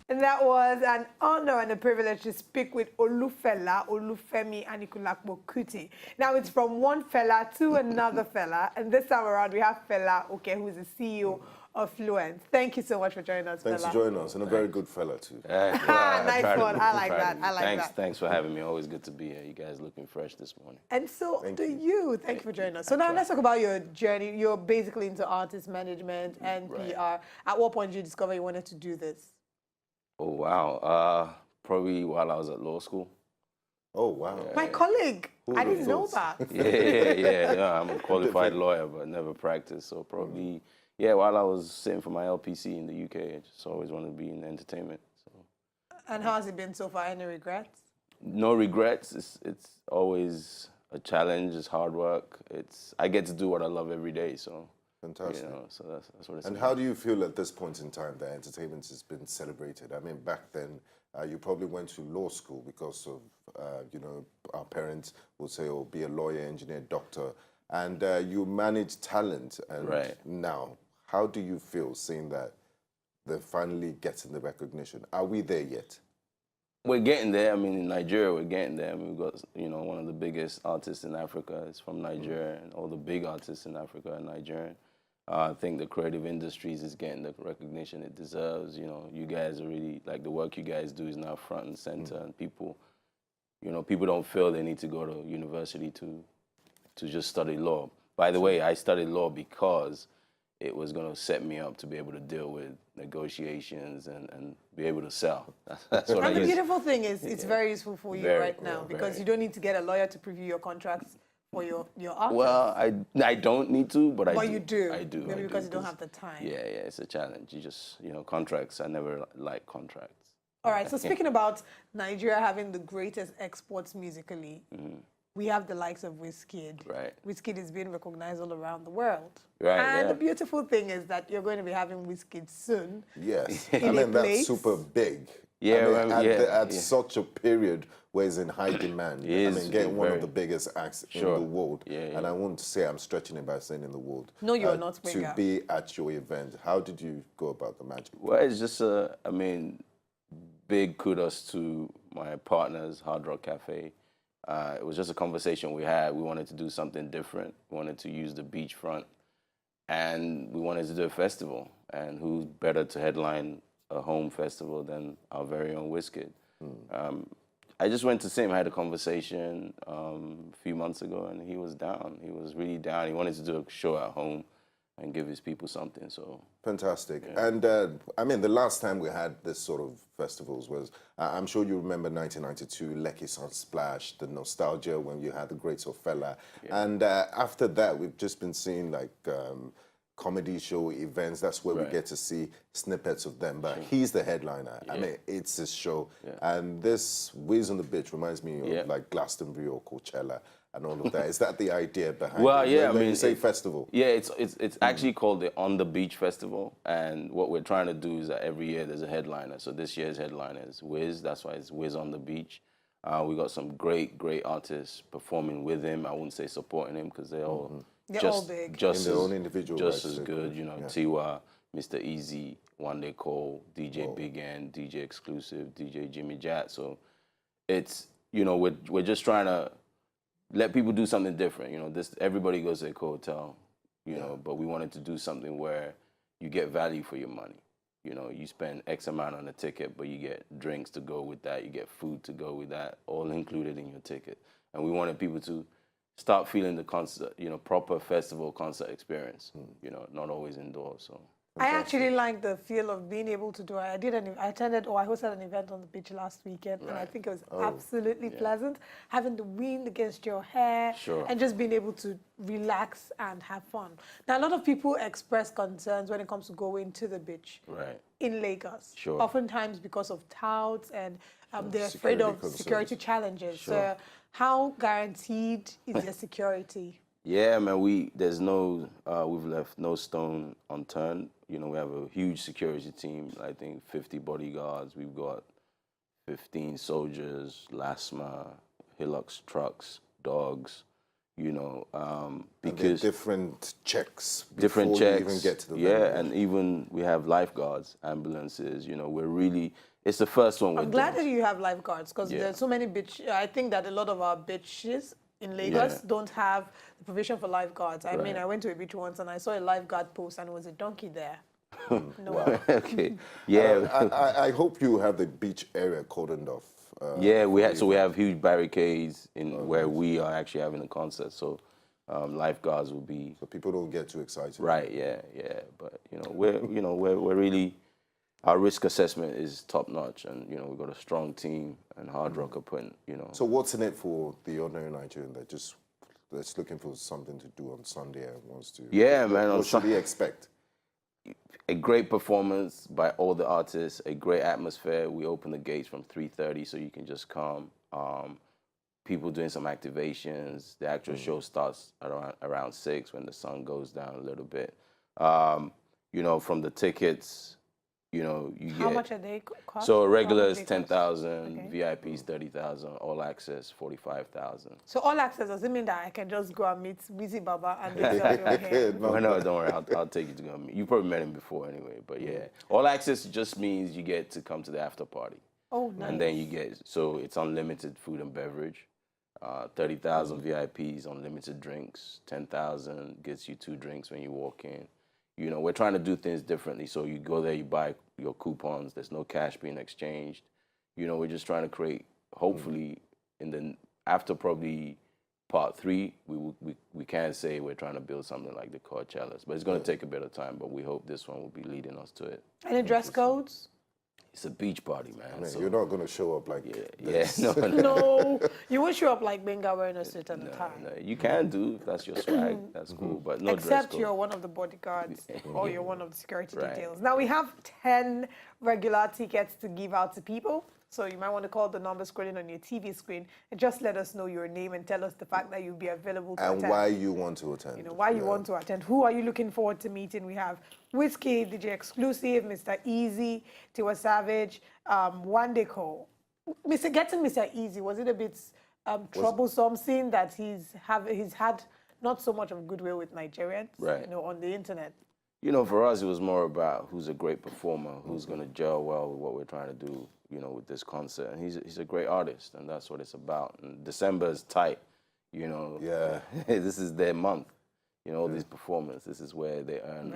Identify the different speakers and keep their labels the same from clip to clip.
Speaker 1: And that was an honor and a privilege to speak with Olufela, Olufemi Anikulapo Kuti. Now it's from one fella to another fella, and this time around we have Fela Oke, who is the CEO of Fluent. Thank you so much for joining us,
Speaker 2: Thanks
Speaker 1: Fela.
Speaker 2: for joining us, and a very good fella too.
Speaker 1: Nice one. I like that. I like that.
Speaker 3: Thanks for having me. Always good to be here. You guys looking fresh this morning.
Speaker 1: And so thank you for joining us. So now let's talk about your journey. You're basically into artist management and PR. At what point did you discover you wanted to do this?
Speaker 3: Oh, wow. Probably while I was at law school.
Speaker 2: Oh, wow.
Speaker 3: Yeah.
Speaker 1: My colleague. I didn't know that.
Speaker 3: Yeah. I'm a qualified lawyer, but never practiced. So probably, while I was sitting for my LPC in the UK, I just always wanted to be in entertainment. So.
Speaker 1: And how has it been so far? Any regrets?
Speaker 3: No regrets. It's always a challenge. It's hard work. I get to do what I love every day, so.
Speaker 2: Fantastic.
Speaker 3: You know, so that's what it's
Speaker 2: And
Speaker 3: about.
Speaker 2: how do you feel at this point in time that entertainment has been celebrated? I mean, back then, you probably went to law school because of, our parents would say, oh, be a lawyer, engineer, doctor. And you manage talent. And now, how do you feel seeing that they're finally getting the recognition? Are we there yet?
Speaker 3: We're getting there. I mean, in Nigeria, we're getting there. I mean, we've got, one of the biggest artists in Africa is from Nigeria, and all the big artists in Africa are Nigerian. I think the creative industries is getting the recognition it deserves. You guys are really, like, the work you guys do is now front and center, and people don't feel they need to go to university to just study law. By the way, I studied law because it was going to set me up to be able to deal with negotiations and be able to sell. That's what
Speaker 1: and the beautiful thing is it's very useful for you right now because you don't need to get a lawyer to preview your contracts for your art.
Speaker 3: Well, I don't need to, but I do.
Speaker 1: But you do.
Speaker 3: I do.
Speaker 1: Maybe because you don't have the time.
Speaker 3: Yeah, it's a challenge. You just, contracts, I never like contracts.
Speaker 1: All right, so speaking about Nigeria having the greatest exports musically, we have the likes of Wizkid.
Speaker 3: Right.
Speaker 1: Wizkid is being recognized all around the world.
Speaker 3: Right,
Speaker 1: and the beautiful thing is that you're going to be having Wizkid soon.
Speaker 2: Yes. I mean, that's super big.
Speaker 3: Yeah,
Speaker 2: at such a period where it's in high demand. Getting one of the biggest acts in the world. And I won't say I'm stretching it by saying in the world.
Speaker 1: No, you're not.
Speaker 2: To be at your event. How did you go about the magic?
Speaker 3: Well, it's just, big kudos to my partners, Hard Rock Cafe. It was just a conversation we had. We wanted to do something different. We wanted to use the beachfront. And we wanted to do a festival. And who's better to headline a home festival than our very own Wizkid. I just went to see him, I had a conversation a few months ago, and he was down. He was really down. He wanted to do a show at home and give his people something, so.
Speaker 2: Fantastic. Yeah. And the last time we had this sort of festivals was, I'm sure you remember 1992, Lekki Sunsplash, the nostalgia when you had the greats of Fela. Yeah. And after that, we've just been seeing like, comedy show events, that's where we get to see snippets of them, but he's the headliner. I mean, it's his show. And this Wiz on the Beach reminds me of like Glastonbury or Coachella and all of that. Is that the idea behind it? When you say festival.
Speaker 3: Yeah, it's actually called the On the Beach Festival, and what we're trying to do is that every year there's a headliner. So this year's headliner is Wiz, that's why it's Wiz on the Beach. We got some great artists performing with him. I wouldn't say supporting him because they're all
Speaker 1: all big.
Speaker 3: Just
Speaker 2: in their own individual
Speaker 3: just as good, Tiwa, Mr. Easy, One Day Cole, DJ Big N, DJ Exclusive, DJ Jimmy Jat. So it's, we're just trying to let people do something different. Everybody goes to a hotel, but we wanted to do something where you get value for your money. You spend X amount on a ticket, but you get drinks to go with that, you get food to go with that, all included in your ticket. And we wanted people to start feeling the concert, proper festival concert experience, not always indoors. So
Speaker 1: I actually like the feel of being able to do it. I hosted an event on the beach last weekend, and I think it was absolutely pleasant, having the wind against your hair and just being able to relax and have fun. Now, a lot of people express concerns when it comes to going to the beach in Lagos, oftentimes because of touts and they're afraid of security challenges. So how guaranteed is your security?
Speaker 3: Yeah, man, we've left no stone unturned. We have a huge security team, I think 50 bodyguards. We've got 15 soldiers, LASMA, Hilux trucks, dogs. you know,
Speaker 2: because different checks
Speaker 3: before you
Speaker 2: even get to the venue.
Speaker 3: and even we have lifeguards, ambulances, you know, it's the first one we're
Speaker 1: I'm glad
Speaker 3: doing.
Speaker 1: that you have lifeguards, because there's so many I think that a lot of our beaches in Lagos don't have the provision for lifeguards. I mean, I went to a beach once and I saw a lifeguard post and there was a donkey there. No.
Speaker 2: Wow.
Speaker 3: Okay. Yeah.
Speaker 2: I hope you have the beach area cordoned off.
Speaker 3: We have huge barricades in where we are actually having a concert. So lifeguards will be.
Speaker 2: So people don't get too excited.
Speaker 3: Right. Yeah. But we're really, our risk assessment is top notch, and we've got a strong team, and Hard Rock are putting.
Speaker 2: So what's in it for the ordinary Nigerian that's looking for something to do on Sunday and wants to?
Speaker 3: Yeah, man.
Speaker 2: What should we expect?
Speaker 3: A great performance by all the artists, a great atmosphere. We open the gates from 3:30, so you can just come. People doing some activations. The actual show starts around 6 when the sun goes down a little bit. From the tickets, you get.
Speaker 1: How much are they cost?
Speaker 3: So regular is 10,000, VIPs 30,000, all access 45,000.
Speaker 1: So all access, does it mean that I can just go and meet Wizzy Baba and do your hair?
Speaker 3: No, don't worry. I'll take you to go meet. You probably met him before anyway, but yeah. All access just means you get to come to the after party.
Speaker 1: Oh, nice.
Speaker 3: And then it's unlimited food and beverage. 30,000 VIPs, unlimited drinks. 10,000 gets you 2 drinks when you walk in. We're trying to do things differently. So you go there, you buy your coupons. There's no cash being exchanged. We're just trying to create, hopefully, after probably part 3, we can't say we're trying to build something like the Coachellas. But it's going to take a bit of time, but we hope this one will be leading us to it.
Speaker 1: Any dress codes?
Speaker 3: It's a beach party, man.
Speaker 2: I mean, you're not going to show up like this.
Speaker 1: No, you won't show up like Benga wearing a suit and a tie.
Speaker 3: No, you can do if that's your swag. That's cool, but no dress code.
Speaker 1: Except you're one of the bodyguards or you're one of the security details. Now we have 10 regular tickets to give out to people. So you might want to call the number scrolling on your TV screen and just let us know your name and tell us the fact that you'll be available to attend.
Speaker 2: And why you want to attend.
Speaker 1: Why you want to attend. Who are you looking forward to meeting? We have Wizkid, DJ Exclusive, Mr. Easy, Tiwa Savage, Wandeko. Getting Mr. Easy, was it a bit troublesome, seeing that he's had not so much of goodwill with Nigerians, on the internet?
Speaker 3: For us, it was more about who's a great performer, who's going to gel well with what we're trying to do, with this concert. And he's a great artist, and that's what it's about. And December is tight,
Speaker 2: Yeah.
Speaker 3: This is their month, all these performers. This is where they earn,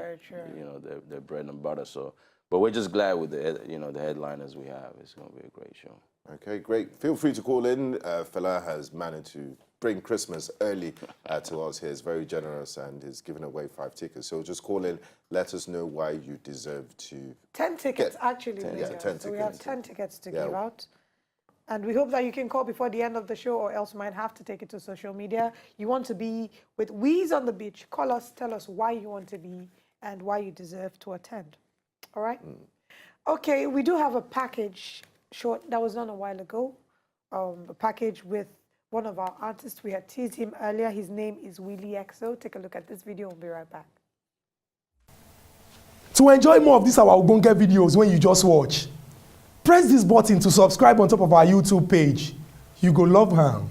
Speaker 3: their bread and butter. So, but we're just glad with the headliners we have. It's going to be a great show.
Speaker 2: Okay, great. Feel free to call in. Fela has managed to bring Christmas early to us here. He's very generous and is giving away 5 tickets. So just call in, let us know why you deserve to
Speaker 1: 10 tickets, actually.
Speaker 2: 10 tickets.
Speaker 1: So we have 10 tickets to give out. And we hope that you can call before the end of the show, or else you might have to take it to social media. You want to be with Wiz on the beach, call us, tell us why you want to be and why you deserve to attend. All right? Okay, we do have a package short that was done a while ago. A package with one of our artists. We had teased him earlier. His name is Willie XO. Take a look at this video. We'll be right back.
Speaker 4: To enjoy more of these our Ogbonge videos when you just watch, press this button to subscribe on top of our YouTube page. You go love am.